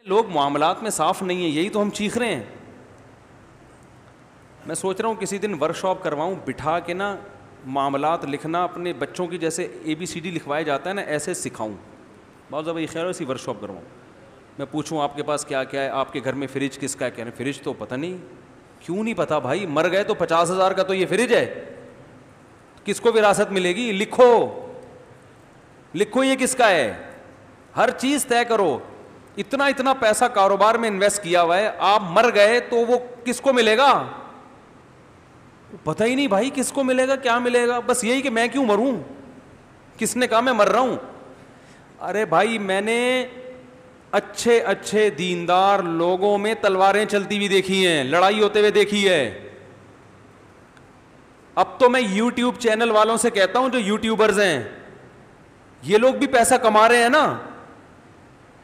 لوگ معاملات میں صاف نہیں ہیں, یہی تو ہم چیخ رہے ہیں. میں سوچ رہا ہوں کسی دن ورک شاپ کرواؤں, بٹھا کے نا معاملات لکھنا اپنے بچوں کی جیسے ABCD لکھوایا جاتا ہے نا, ایسے سکھاؤں. بہت زیادہ خیر ایسی ورک شاپ کرواؤں. میں پوچھوں آپ کے پاس کیا کیا ہے, آپ کے گھر میں فریج کس کا ہے, کہہ رہے فریج تو پتہ نہیں. کیوں نہیں پتا بھائی, مر گئے تو 50,000 کا تو یہ فریج ہے, کس کو وراثت ملے گی؟ لکھو لکھو یہ کس کا ہے, ہر چیز طے کرو. اتنا پیسہ کاروبار میں انویسٹ کیا ہوا ہے, آپ مر گئے تو وہ کس کو ملے گا؟ پتہ ہی نہیں بھائی کس کو ملے گا, کیا ملے گا. بس یہی کہ میں کیوں مروں, کس نے کہا میں مر رہا ہوں. ارے بھائی میں نے اچھے دیندار لوگوں میں تلواریں چلتی ہوئی دیکھی ہیں, لڑائی ہوتے ہوئے دیکھی ہے. اب تو میں یوٹیوب چینل والوں سے کہتا ہوں جو یوٹیوبرز ہیں, یہ لوگ بھی پیسہ کما رہے ہیں نا,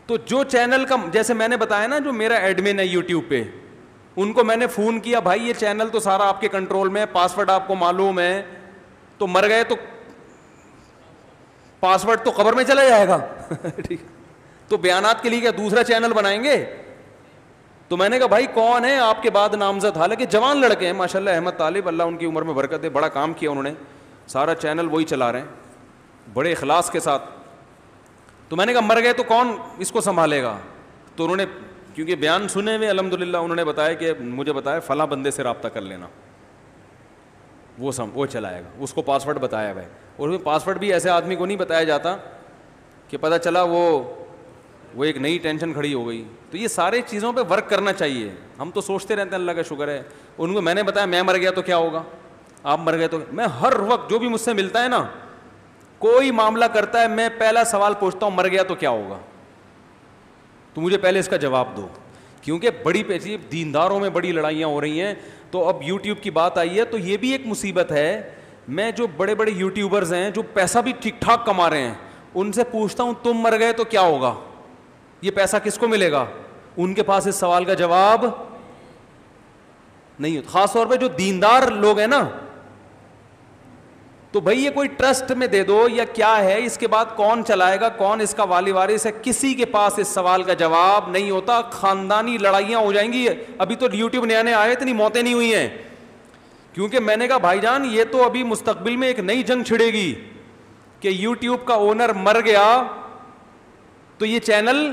تو جو چینل کا جیسے میں نے بتایا نا جو میرا ایڈمن ہے یوٹیوب پہ, ان کو میں نے فون کیا, بھائی یہ چینل تو سارا آپ کے کنٹرول میں ہے, پاسورڈ آپ کو معلوم ہے, تو مر گئے تو پاسورڈ تو قبر میں چلا جائے گا. ٹھیک, تو بیانات کے لیے کیا دوسرا چینل بنائیں گے؟ تو میں نے کہا بھائی کون ہے آپ کے بعد نامزد؟ حالانکہ جوان لڑکے ہیں ماشاءاللہ, احمد طالب, اللہ ان کی عمر میں برکت ہے, بڑا کام کیا انہوں نے, سارا چینل وہی چلا رہے ہیں بڑے اخلاص کے ساتھ. تو میں نے کہا مر گئے تو کون اس کو سنبھالے گا؟ تو انہوں نے کیونکہ بیان سنے ہوئے الحمدللہ, انہوں نے بتایا کہ مجھے بتایا فلاں بندے سے رابطہ کر لینا, وہ چلائے گا, اس کو پاسورڈ بتایا ہوا ہے. اور پاسورڈ بھی ایسے آدمی کو نہیں بتایا جاتا کہ پتہ چلا وہ ایک نئی ٹینشن کھڑی ہو گئی. تو یہ سارے چیزوں پہ ورک کرنا چاہیے. ہم تو سوچتے رہتے ہیں اللہ کا شکر ہے. ان کو میں نے بتایا میں مر گیا تو کیا ہوگا, آپ مر گئے تو. میں ہر وقت جو بھی مجھ سے ملتا ہے نا, کوئی معاملہ کرتا ہے, میں پہلا سوال پوچھتا ہوں مر گیا تو کیا ہوگا, تو مجھے پہلے اس کا جواب دو. کیونکہ بڑی پیچیدہ دینداروں میں بڑی لڑائیاں ہو رہی ہیں. تو اب یوٹیوب کی بات آئی ہے تو یہ بھی ایک مصیبت ہے. میں جو بڑے یوٹیوبرز ہیں جو پیسہ بھی ٹھیک ٹھاک کما رہے ہیں, ان سے پوچھتا ہوں تم مر گئے تو کیا ہوگا, یہ پیسہ کس کو ملے گا؟ ان کے پاس اس سوال کا جواب نہیں ہوتا. خاص طور پہ جو دیندار لوگ ہیں نا, تو بھائی یہ کوئی ٹرسٹ میں دے دو یا کیا ہے, اس کے بعد کون چلائے گا, کون اس کا والی وارث ہے, کسی کے پاس اس سوال کا جواب نہیں ہوتا. خاندانی لڑائیاں ہو جائیں گی. ابھی تو یوٹیوب نئے آئے, اتنی موتیں نہیں ہوئی ہیں, کیونکہ میں نے کہا بھائی جان یہ تو ابھی مستقبل میں ایک نئی جنگ چھڑے گی کہ یوٹیوب کا اونر مر گیا تو یہ چینل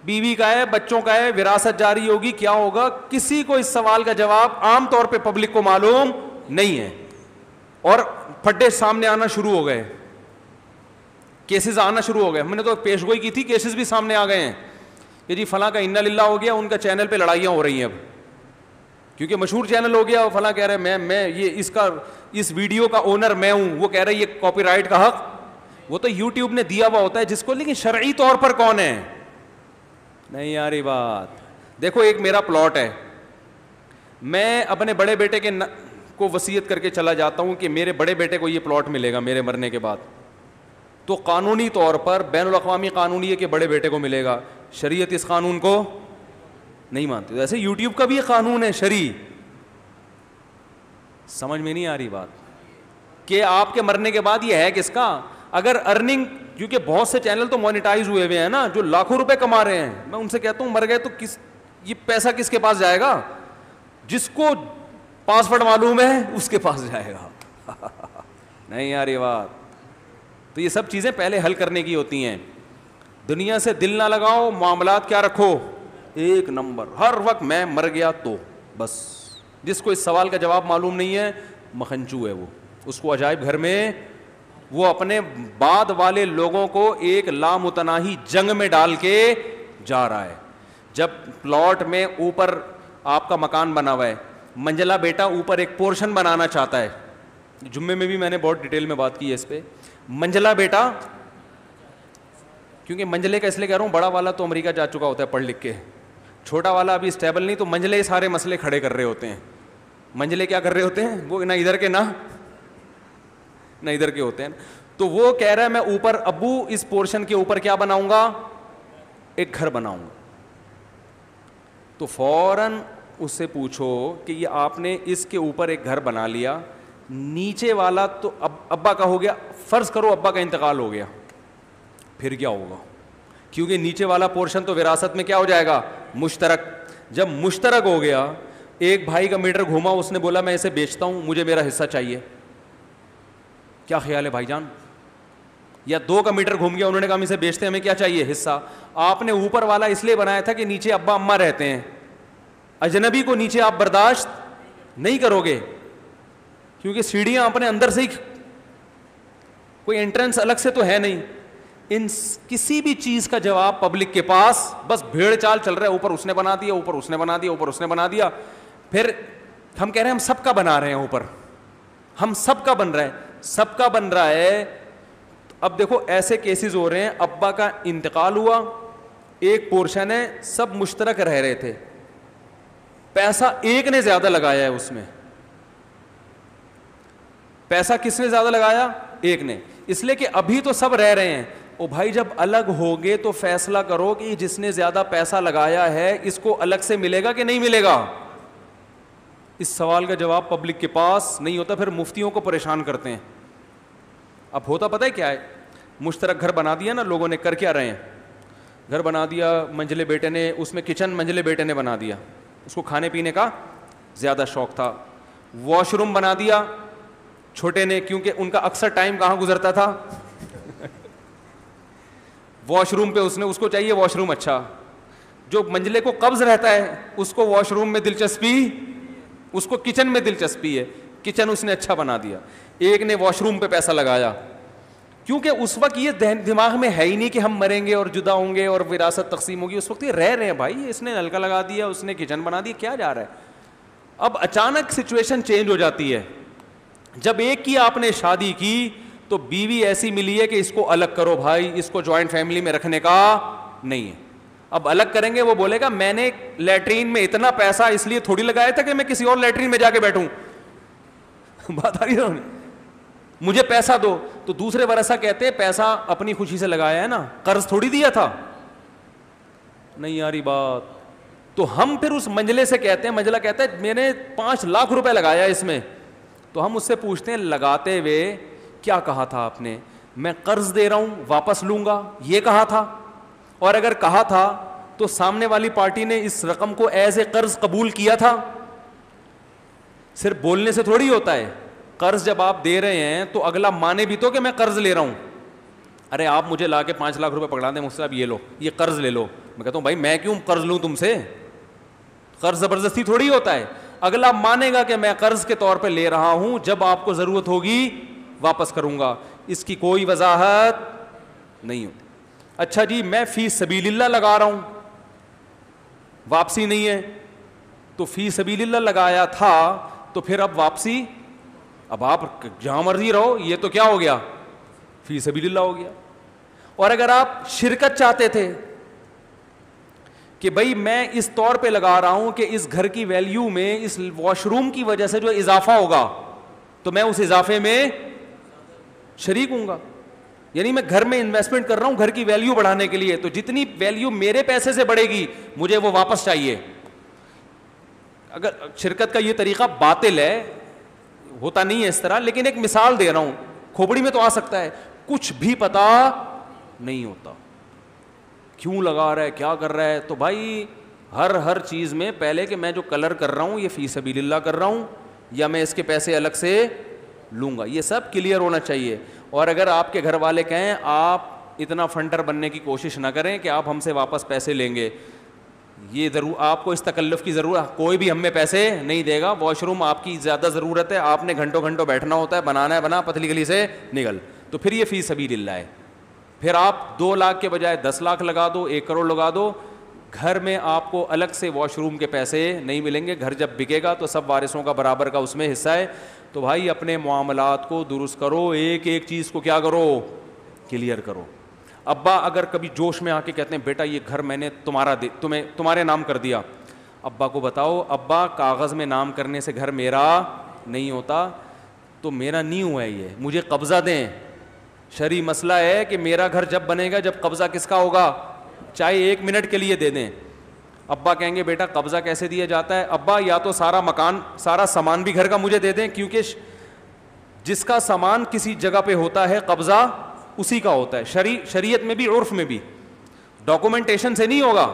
بیوی کا ہے, بچوں کا ہے, وراثت جاری ہوگی, کیا ہوگا؟ کسی کو اس سوال کا جواب عام طور پہ پبلک کو معلوم نہیں ہے. اور پھڈے سامنے آنا شروع ہو گئے, کیسز آنا شروع ہو گئے. ہم نے تو پیش گوئی کی تھی, کیسز بھی سامنے آ گئے ہیں کہ جی فلاں کا انا للہ ہو گیا, ان کا چینل پہ لڑائیاں ہو رہی ہیں اب, کیونکہ مشہور چینل ہو گیا. فلاں کہہ رہے میں یہ اس ویڈیو کا اونر میں ہوں, وہ کہہ رہے یہ کاپی رائٹ کا حق وہ تو یوٹیوب نے دیا ہوا ہوتا ہے جس کو, لیکن شرعی طور پر کون ہے؟ نہیں یار یہ بات دیکھو, ایک میرا پلاٹ ہے, میں اپنے بڑے بیٹے کو وصیت کر کے چلا جاتا ہوں کہ میرے بڑے بیٹے کو یہ پلاٹ ملے گا میرے مرنے کے بعد, تو قانونی طور پر بین الاقوامی قانون یہ کہ بڑے بیٹے کو ملے گا. شریعت اس قانون کو نہیں مانتی. ویسے یوٹیوب کا بھی یہ قانون ہے شرعی. سمجھ میں نہیں آ رہی بات کہ آپ کے مرنے کے بعد یہ ہے کس کا؟ اگر ارننگ, کیونکہ بہت سے چینل تو مونیٹائز ہوئے ہوئے ہیں نا جو لاکھوں روپے کما رہے ہیں, میں ان سے کہتا ہوں مر گئے تو یہ پیسہ کس کے پاس جائے گا؟ جس کو پاسورڈ معلوم ہے اس کے پاس جائے گا. نہیں یار یہ بات, تو یہ سب چیزیں پہلے حل کرنے کی ہوتی ہیں. دنیا سے دل نہ لگاؤ, معاملات کیا رکھو ایک نمبر. ہر وقت میں مر گیا تو بس, جس کو اس سوال کا جواب معلوم نہیں ہے مکھنچو ہے وہ, اس کو عجائب گھر میں وہ اپنے بعد والے لوگوں کو ایک لامتناہی جنگ میں ڈال کے جا رہا ہے. جب پلاٹ میں اوپر آپ کا مکان بنا ہوا ہے, منجلا بیٹا اوپر ایک پورشن بنانا چاہتا ہے, جمعے میں بھی میں نے بہت ڈیٹیل میں بات کی ہے اس پہ. منجلا بیٹا, کیونکہ منجلے کا اس لیے کہہ رہا ہوں, بڑا والا تو امریکہ جا چکا ہوتا ہے پڑھ لکھ کے, چھوٹا والا ابھی اسٹیبل نہیں, تو منجلے سارے مسئلے کھڑے کر رہے ہوتے ہیں. منجلے کیا کر رہے ہوتے ہیں, وہ نہ ادھر کے نہ ادھر کے ہوتے ہیں. تو وہ کہہ رہا ہے میں اوپر ابو اس پورشن کے اوپر کیا بناؤں گا, ایک گھر بناؤں گا. تو فوراً اس سے پوچھو کہ یہ آپ نے اس کے اوپر ایک گھر بنا لیا, نیچے والا تو ابا کا ہو گیا, فرض کرو ابا کا انتقال ہو گیا, پھر کیا ہوگا؟ کیونکہ نیچے والا پورشن تو وراثت میں کیا ہو جائے گا؟ مشترک. جب مشترک ہو گیا, ایک بھائی کا میٹر گھوما, اس نے بولا میں اسے بیچتا ہوں, مجھے میرا حصہ چاہیے. کیا خیال ہے بھائی جان؟ یا دو کا میٹر گھوم گیا, انہوں نے کہا ہم اسے بیچتے ہیں, ہمیں کیا چاہیے؟ حصہ. آپ نے اوپر والا اس لیے بنایا تھا کہ نیچے ابا اماں رہتے ہیں, اجنبی کو نیچے آپ برداشت نہیں کرو گے, کیونکہ سیڑھیاں اپنے اندر سے ہی, کوئی انٹرنس الگ سے تو ہے نہیں. ان کسی بھی چیز کا جواب پبلک کے پاس بس بھیڑ چال چل رہا ہے, اوپر اس نے بنا دیا, اوپر اس نے بنا دیا, اوپر اس نے بنا دیا. پھر ہم کہہ رہے ہیں ہم سب کا بنا رہے ہیں, اوپر ہم سب کا بن رہا ہے, سب کا بن رہا ہے. اب دیکھو ایسے کیسز ہو رہے ہیں, ابا کا انتقال ہوا, ایک پورشن ہے, سب مشترک رہ رہے تھے, پیسہ ایک نے زیادہ لگایا ہے اس میں. پیسہ کس نے زیادہ لگایا؟ ایک نے. اس لیے کہ ابھی تو سب رہ رہے ہیں. او بھائی جب الگ ہوگے تو فیصلہ کرو کہ جس نے زیادہ پیسہ لگایا ہے اس کو الگ سے ملے گا کہ نہیں ملے گا. اس سوال کا جواب پبلک کے پاس نہیں ہوتا, پھر مفتیوں کو پریشان کرتے ہیں. اب ہوتا پتہ ہے کیا ہے, مشترک گھر بنا دیا نا لوگوں نے, کر کیا رہے ہیں, گھر بنا دیا, منجلے بیٹے نے, اس میں کچن منجلے بیٹے نے بنا دیا, اس کو کھانے پینے کا زیادہ شوق تھا. واش روم بنا دیا چھوٹے نے, کیونکہ ان کا اکثر ٹائم کہاں گزرتا تھا؟ واش روم پہ. اس کو چاہیے واش روم اچھا. جو منجلے کو قبض رہتا ہے اس کو واش روم میں دلچسپی, اس کو کچن میں دلچسپی ہے, کچن اس نے اچھا بنا دیا. ایک نے واش روم پہ پیسہ لگایا, کیونکہ اس وقت یہ دماغ میں ہے ہی نہیں کہ ہم مریں گے اور جدا ہوں گے اور وراثت تقسیم ہوگی. اس وقت یہ رہ رہے ہیں بھائی, اس نے نلکا لگا دیا, اس نے کچن بنا دیا, کیا جا رہا ہے. اب اچانک سچویشن چینج ہو جاتی ہے. جب ایک کی آپ نے شادی کی تو بیوی ایسی ملی ہے کہ اس کو الگ کرو بھائی, اس کو جوائنٹ فیملی میں رکھنے کا نہیں ہے. اب الگ کریں گے, وہ بولے گا میں نے لیٹرین میں اتنا پیسہ اس لیے تھوڑی لگایا تھا کہ میں کسی اور لیٹرین میں جا کے بیٹھوں. بات آ رہی ہے, مجھے پیسہ دو. تو دوسرے ورثہ کہتے ہیں پیسہ اپنی خوشی سے لگایا ہے نا, قرض تھوڑی دیا تھا. نہیں آ رہی بات. تو ہم پھر اس منجلے سے کہتے ہیں, منجلہ کہتا ہے میں نے 5 لاکھ روپے لگایا اس میں. تو ہم اس سے پوچھتے ہیں لگاتے ہوئے کیا کہا تھا آپ نے؟ میں قرض دے رہا ہوں واپس لوں گا, یہ کہا تھا؟ اور اگر کہا تھا تو سامنے والی پارٹی نے اس رقم کو ایز اے قرض قبول کیا تھا؟ صرف بولنے سے تھوڑی ہوتا ہے. قرض جب آپ دے رہے ہیں تو اگلا مانے بھی تو کہ میں قرض لے رہا ہوں. ارے آپ مجھے لا کے 5 لاکھ روپے پکڑا دیں مجھ سے, اب یہ لو, یہ قرض لے لو. میں کہتا ہوں بھائی میں کیوں قرض لوں تم سے؟ قرض زبردستی تھوڑی ہوتا ہے. اگلا مانے گا کہ میں قرض کے طور پہ لے رہا ہوں, جب آپ کو ضرورت ہوگی واپس کروں گا. اس کی کوئی وضاحت نہیں ہوتی. اچھا جی میں فی سبیل اللہ لگا رہا ہوں, واپسی نہیں ہے. تو فی سبیل اللہ لگایا تھا تو پھر اب واپسی, اب آپ جہاں مرضی رہو, یہ تو کیا ہو گیا؟ فی سبیل اللہ ہو گیا. اور اگر آپ شرکت چاہتے تھے کہ بھائی میں اس طور پہ لگا رہا ہوں کہ اس گھر کی ویلیو میں اس واش روم کی وجہ سے جو اضافہ ہوگا تو میں اس اضافے میں شریک ہوں گا, یعنی میں گھر میں انویسٹمنٹ کر رہا ہوں گھر کی ویلیو بڑھانے کے لیے, تو جتنی ویلیو میرے پیسے سے بڑھے گی مجھے وہ واپس چاہیے. اگر شرکت کا یہ طریقہ باطل ہے, ہوتا نہیں ہے اس طرح, لیکن ایک مثال دے رہا ہوں, کھوپڑی میں تو آ سکتا ہے. کچھ بھی پتا نہیں ہوتا کیوں لگا رہا ہے, کیا کر رہا ہے. تو بھائی ہر چیز میں پہلے کہ میں جو کلر کر رہا ہوں یہ فی سبیل اللہ کر رہا ہوں یا میں اس کے پیسے الگ سے لوں گا, یہ سب کلیئر ہونا چاہیے. اور اگر آپ کے گھر والے کہیں آپ اتنا فنڈر بننے کی کوشش نہ کریں کہ آپ ہم سے واپس پیسے لیں گے, یہ ضرور آپ کو اس تکلف کی ضرورت, کوئی بھی ہم میں پیسے نہیں دے گا. واش روم آپ کی زیادہ ضرورت ہے, آپ نے گھنٹوں گھنٹوں بیٹھنا ہوتا ہے, بنانا ہے بنا, پتلی گلی سے نکل, تو پھر یہ فی سبیل اللہ ہے. پھر آپ 2 لاکھ کے بجائے 10 لاکھ لگا دو, 1 کروڑ لگا دو, گھر میں آپ کو الگ سے واش روم کے پیسے نہیں ملیں گے. گھر جب بکے گا تو سب وارثوں کا برابر کا اس میں حصہ ہے. تو بھائی اپنے معاملات کو درست کرو, ایک ایک چیز کو کیا کرو, کلیئر کرو. ابا اگر کبھی جوش میں آ کے کہتے ہیں بیٹا یہ گھر میں نے تمہارے نام کر دیا, ابا کو بتاؤ ابا کاغذ میں نام کرنے سے گھر میرا نہیں ہوتا, تو میرا نہیں ہوا ہے, یہ مجھے قبضہ دیں. شرعی مسئلہ ہے کہ میرا گھر جب بنے گا جب قبضہ کس کا ہوگا, چاہے 1 منٹ کے لیے دے دیں. ابا کہیں گے بیٹا قبضہ کیسے دیا جاتا ہے؟ ابا یا تو سارا مکان سارا سامان بھی گھر کا مجھے دے دیں, کیونکہ جس کا سامان کسی جگہ پہ ہوتا ہے قبضہ اسی کا ہوتا ہے, شریعت میں بھی عرف میں بھی. ڈاکومنٹیشن سے نہیں ہوگا.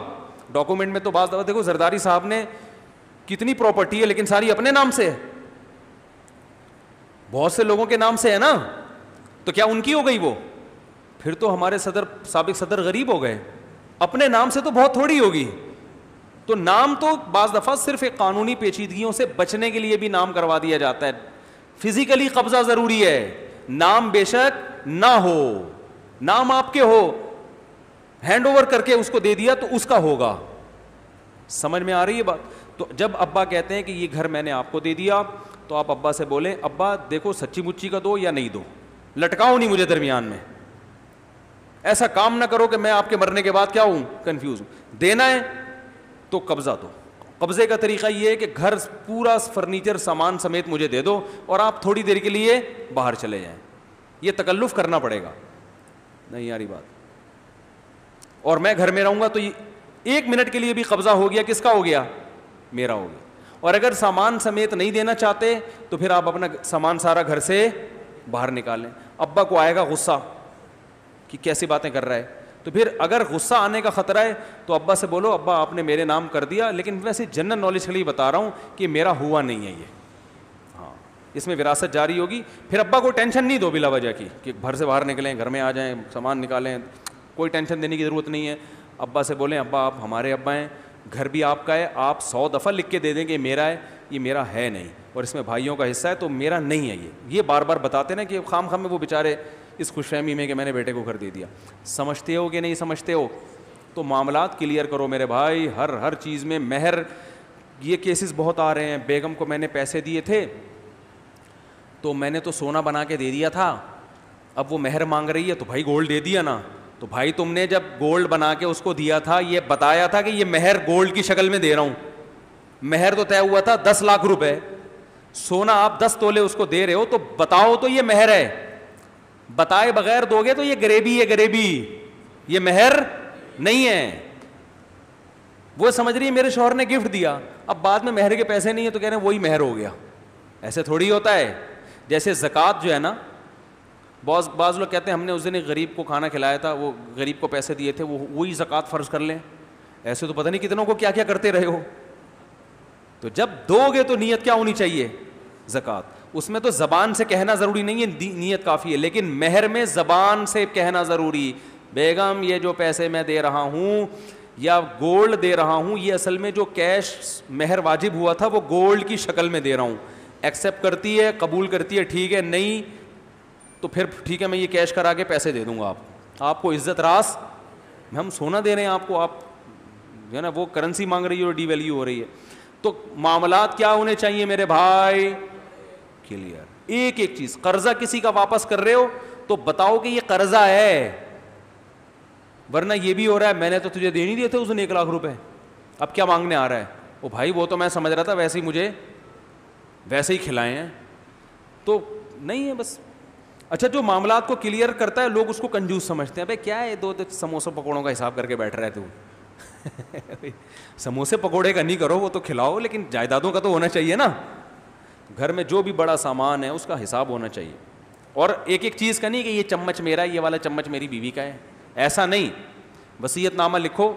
ڈاکومنٹ میں تو بعض دفعہ دیکھو زرداری صاحب نے کتنی پراپرٹی ہے لیکن ساری اپنے نام سے ہے, بہت سے لوگوں کے نام سے ہے نا, تو کیا ان کی ہو گئی وہ؟ پھر تو ہمارے سابق صدر غریب ہو گئے. اپنے نام سے تو بہت تھوڑی ہوگی. تو نام تو بعض دفعہ صرف ایک قانونی پیچیدگیوں سے بچنے کے لیے بھی نام کروا دیا جاتا ہے. فزیکلی قبضہ ضروری ہے, نام بے شک نہ ہو, نام آپ کے ہو, ہینڈ اوور کر کے اس کو دے دیا تو اس کا ہوگا. سمجھ میں آ رہی ہے بات؟ تو جب ابا کہتے ہیں کہ یہ گھر میں نے آپ کو دے دیا, تو آپ ابا سے بولیں ابا دیکھو سچی مچی کا دو یا نہیں دو, لٹکاؤ نہیں مجھے درمیان میں. ایسا کام نہ کرو کہ میں آپ کے مرنے کے بعد کیا ہوں, کنفیوز ہوں. دینا ہے تو قبضہ دو. قبضے کا طریقہ یہ ہے کہ گھر پورا فرنیچر سامان سمیت مجھے دے دو اور آپ تھوڑی دیر کے لیے باہر چلے جائیں. یہ تکلف کرنا پڑے گا, نہیں یاری بات. اور میں گھر میں رہوں گا تو یہ 1 منٹ کے لیے بھی قبضہ ہو گیا, کس کا ہو گیا؟ میرا ہو گیا. اور اگر سامان سمیت نہیں دینا چاہتے تو پھر آپ اپنا سامان سارا گھر سے باہر نکالیں. ابا کو آئے گا غصہ کہ کیسی باتیں کر رہا ہے, تو پھر اگر غصہ آنے کا خطرہ ہے تو ابا سے بولو ابا آپ نے میرے نام کر دیا, لیکن ویسے جنرل نالج کے لیے بتا رہا ہوں کہ میرا ہوا نہیں ہے یہ, ہاں اس میں وراثت جاری ہوگی. پھر ابا کو ٹینشن نہیں دو بلا وجہ کی کہ گھر سے باہر نکلیں, گھر میں آ جائیں, سامان نکالیں, کوئی ٹینشن دینے کی ضرورت نہیں ہے. ابا سے بولیں ابا آپ ہمارے ابا ہیں, گھر بھی آپ کا ہے, آپ 100 دفعہ لکھ کے دے دیں کہ میرا ہے, یہ میرا ہے نہیں, اور اس میں بھائیوں کا حصہ ہے تو میرا نہیں ہے یہ بار بار بتاتے نا کہ خام خام میں وہ بیچارے اس خوش فہمی میں کہ میں نے بیٹے کو گھر دے دیا. سمجھتے ہو کہ نہیں سمجھتے ہو؟ تو معاملات کلیئر کرو میرے بھائی, ہر چیز میں مہر. یہ کیسز بہت آ رہے ہیں, بیگم کو میں نے پیسے دیے تھے تو میں نے تو سونا بنا کے دے دیا تھا, اب وہ مہر مانگ رہی ہے تو بھائی گولڈ دے دیا نا. تو بھائی تم نے جب گولڈ بنا کے اس کو دیا تھا یہ بتایا تھا کہ یہ مہر گولڈ کی شکل میں دے رہا ہوں, مہر تو طے ہوا تھا 10 لاکھ روپے, سونا آپ 10 تولے اس کو دے رہے ہو تو بتاؤ تو یہ مہر ہے. بتائے بغیر دو گے تو یہ گریبی ہے, گریبی, یہ مہر نہیں ہے. وہ سمجھ رہی ہے میرے شوہر نے گفٹ دیا, اب بعد میں مہر کے پیسے نہیں ہے تو کہہ رہے ہیں وہی مہر ہو گیا. ایسے تھوڑی ہوتا ہے. جیسے زکوٰۃ جو ہے نا, بعض لوگ کہتے ہیں ہم نے اس دن ایک غریب کو کھانا کھلایا تھا, وہ غریب کو پیسے دیے تھے, وہی زکوٰۃ فرض کر لیں. ایسے تو پتہ نہیں کتنوں کو کیا کیا کرتے رہے ہو. تو جب دو گے تو نیت کیا ہونی چاہیے؟ زکوٰۃ. اس میں تو زبان سے کہنا ضروری نہیں ہے, نیت کافی ہے, لیکن مہر میں زبان سے کہنا ضروری. بیگم یہ جو پیسے میں دے رہا ہوں یا گولڈ دے رہا ہوں, یہ اصل میں جو کیش مہر واجب ہوا تھا وہ گولڈ کی شکل میں دے رہا ہوں. ایکسیپٹ کرتی ہے, قبول کرتی ہے, ٹھیک ہے, نہیں تو پھر ٹھیک ہے میں یہ کیش کرا کے پیسے دے دوں گا. آپ کو عزت راس, ہم سونا دے رہے ہیں آپ کو, آپ جو ہے نا وہ کرنسی مانگ رہی ہے اور ڈی ویلیو ہو رہی ہے. تو معاملات کیا ہونے چاہیے میرے بھائی؟ کلیئر. ایک ایک چیز. قرضہ کسی کا واپس کر رہے ہو تو بتاؤ کہ یہ قرضہ ہے, ورنہ یہ بھی ہو رہا ہے میں نے تو تجھے دے نہیں دیے تھے اس دن 1 لاکھ روپے, اب کیا مانگنے آ رہا ہے؟ او بھائی وہ تو میں سمجھ رہا تھا ویسے ہی مجھے ویسے ہی کھلائے ہیں, تو نہیں ہے بس. اچھا جو معاملات کو کلیئر کرتا ہے لوگ اس کو کنجوس سمجھتے ہیں. بھائی کیا ہے 2 سموسے پکوڑوں کا حساب کر کے بیٹھ رہا ہے تو سموسے پکوڑے کا نہیں کرو, وہ تو کھلاؤ, لیکن جائیدادوں کا تو ہونا چاہیے نا. گھر میں جو بھی بڑا سامان ہے اس کا حساب ہونا چاہیے. اور ایک ایک چیز کا نہیں کہ یہ چمچ میرا ہے, یہ والا چمچ میری بیوی کا ہے, ایسا نہیں. وصیت نامہ لکھو,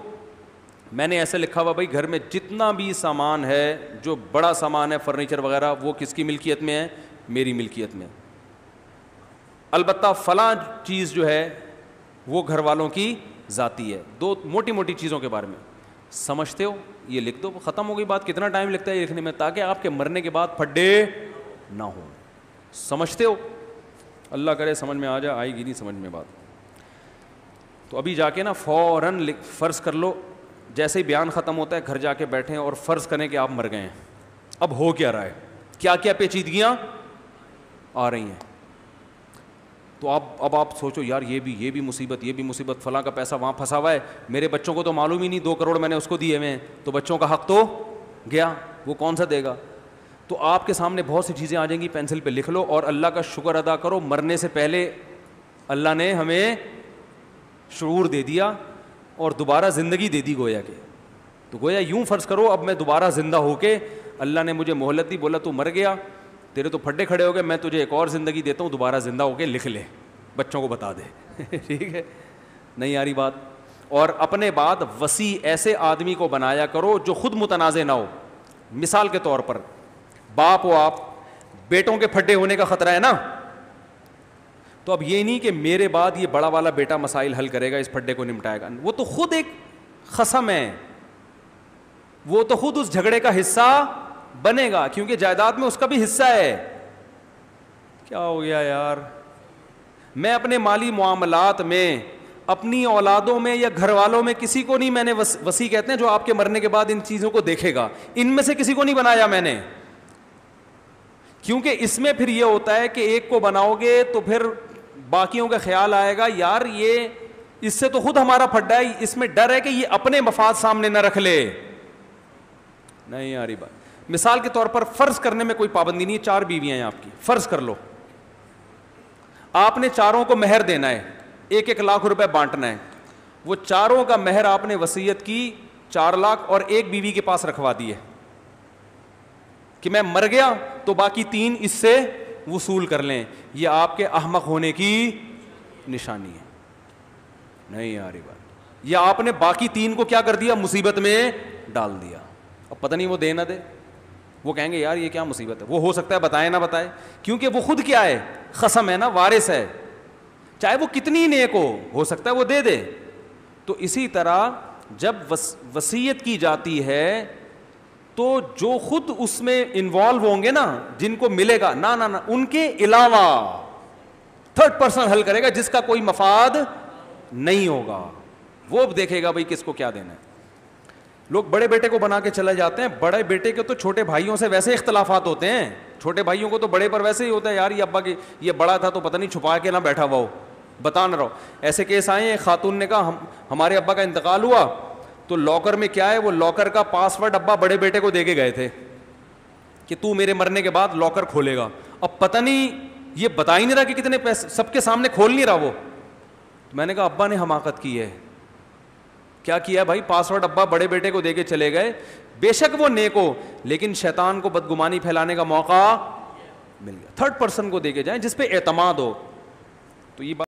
میں نے ایسے لکھا ہوا بھائی گھر میں جتنا بھی سامان ہے, جو بڑا سامان ہے فرنیچر وغیرہ, وہ کس کی ملکیت میں ہے؟ میری ملکیت میں. البتہ فلاں چیز جو ہے وہ گھر والوں کی ذاتی ہے. 2 موٹی موٹی چیزوں کے بارے میں سمجھتے ہو, یہ لکھ دو, ختم ہو گئی بات. کتنا ٹائم لگتا ہے لکھنے میں, تاکہ آپ کے مرنے کے بعد پھڈے نہ ہو. سمجھتے ہو؟ اللہ کرے سمجھ میں آ جائے, آئے گی نہیں سمجھ میں بات. تو ابھی جا کے نا فوراً فرض کر لو, جیسے ہی بیان ختم ہوتا ہے گھر جا کے بیٹھیں اور فرض کریں کہ آپ مر گئے ہیں. اب ہو کیا رہا ہے, کیا کیا پیچیدگیاں آ رہی ہیں. تو اب آپ سوچو یار یہ بھی مصیبت, یہ بھی مصیبت, فلاں کا پیسہ وہاں پھنسا ہوا ہے, میرے بچوں کو تو معلوم ہی نہیں 2 کروڑ میں نے اس کو دیے ہوئے ہیں, تو بچوں کا حق تو گیا, وہ کون سا دے گا. تو آپ کے سامنے بہت سی چیزیں آ جائیں گی, پینسل پہ لکھ لو اور اللہ کا شکر ادا کرو, مرنے سے پہلے اللہ نے ہمیں شعور دے دیا اور دوبارہ زندگی دے دی گویا کہ. تو گویا یوں فرض کرو اب میں دوبارہ زندہ ہو کے, اللہ نے مجھے مہلت دی, بولا تو مر گیا, تیرے تو پھڈے کھڑے ہو گئے, میں تجھے ایک اور زندگی دیتا ہوں, دوبارہ زندہ ہو کے لکھ لے, بچوں کو بتا دے. ٹھیک ہے, نہیں آ رہی بات. اور اپنے بعد وسیع ایسے آدمی کو بنایا کرو جو خود متنازع نہ ہو. مثال کے طور پر باپ ہو آپ, بیٹوں کے پھڈے ہونے کا خطرہ ہے نا, تو اب یہ نہیں کہ میرے بعد یہ بڑا والا بیٹا مسائل حل کرے گا, اس پھڈے کو نمٹائے گا. وہ تو خود ایک خصم ہے, وہ تو خود اس جھگڑے کا حصہ بنے گا, کیونکہ جائیداد میں اس کا بھی حصہ ہے. کیا ہو گیا یار, میں اپنے مالی معاملات میں, اپنی اولادوں میں یا گھر والوں میں کسی کو نہیں, میں نے وسیع کہتے ہیں جو آپ کے مرنے کے بعد ان چیزوں کو دیکھے گا, ان میں سے کسی کو نہیں بنایا میں نے. کیونکہ اس میں پھر یہ ہوتا ہے کہ ایک کو بناؤ گے تو پھر باقیوں کا خیال آئے گا یار یہ اس سے تو خود ہمارا پھڈا ہے, اس میں ڈر ہے کہ یہ اپنے مفاد سامنے نہ رکھ لے. نہیں یاری بات. مثال کے طور پر فرض کرنے میں کوئی پابندی نہیں ہے, 4 بیویاں ہیں آپ کی, فرض کر لو آپ نے چاروں کو مہر دینا ہے, 1-1 لاکھ روپے بانٹنا ہے. وہ چاروں کا مہر آپ نے وصیت کی 4 لاکھ اور ایک بیوی کے پاس رکھوا دیے کہ میں مر گیا تو باقی 3 اس سے وصول کر لیں. یہ آپ کے احمق ہونے کی نشانی ہے. نہیں یاری بات. یہ آپ نے باقی 3 کو کیا کر دیا, مصیبت میں ڈال دیا. اب پتہ نہیں وہ دے نہ دے, وہ کہیں گے یار یہ کیا مصیبت ہے. وہ ہو سکتا ہے بتائے نہ بتائے, کیونکہ وہ خود کیا ہے, خصم ہے نا, وارث ہے, چاہے وہ کتنی نیک ہو سکتا ہے وہ دے دے. تو اسی طرح جب وصیت کی جاتی ہے تو جو خود اس میں انوالو ہوں گے نا, جن کو ملے گا, نہ ان کے علاوہ 3rd پرسن حل کرے گا جس کا کوئی مفاد نہیں ہوگا. وہ دیکھے گا بھائی کس کو کیا دینا ہے. لوگ بڑے بیٹے کو بنا کے چلے جاتے ہیں, بڑے بیٹے کے تو چھوٹے بھائیوں سے ویسے اختلافات ہوتے ہیں, چھوٹے بھائیوں کو تو بڑے پر ویسے ہی ہوتا ہے یار یہ ابا کی یہ بڑا تھا تو پتہ نہیں چھپا کے نہ بیٹھا ہوا ہو, بتا نہ رہو. ایسے کیس آئے ہیں, ایک خاتون نے کہا ہمارے ابا کا انتقال ہوا تو لاکر میں کیا ہے, وہ لاکر کا پاسورڈ ابا بڑے بیٹے کو دے کے گئے تھے کہ تو میرے مرنے کے بعد لاکر کھولے گا. اب پتہ نہیں یہ بتا ہی نہیں رہا کہ کتنے پیسے, سب کے سامنے کھول نہیں رہا وہ. میں نے کہا ابا نے حماقت کی ہے. کیا کیا بھائی, پاسورڈ ابا بڑے بیٹے کو دے کے چلے گئے. بے شک وہ نیک ہو, لیکن شیطان کو بدگمانی پھیلانے کا موقع مل گیا. 3rd پرسن کو دے کے جائیں جس پہ اعتماد ہو. تو یہ